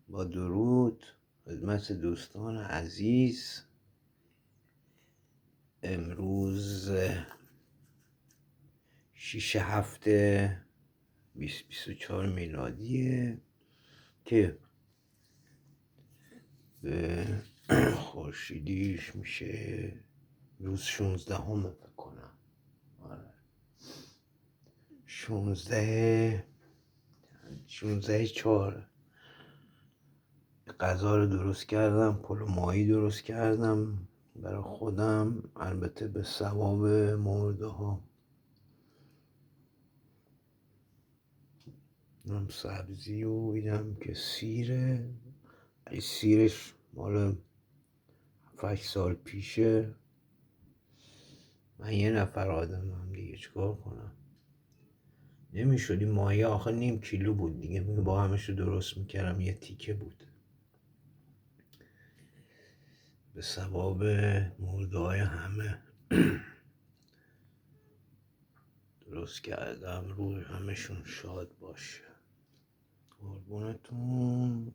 با درود خدمت دوستان عزیز. امروز 6/7/2024 میلادیه که به خورشیدیش میشه روز 16 فکر کنم. آره 16/4 غذا رو درست کردم، پلو ماهی درست کردم برای خودم، البته به ثواب مرده ها. هم سبزی و ایدم که سیره، ای سیرش مال 7 سال پیشه. من یه نفر آدمم دیگه، چیکار کنم؟ نمیشد. این ماهی آخه 0.5 کیلو بود دیگه، با همش رو درست میکردم یه تیکه بود. به ثواب مرده های همه درست کردم، روی همشون شاد باشه. قربونتون.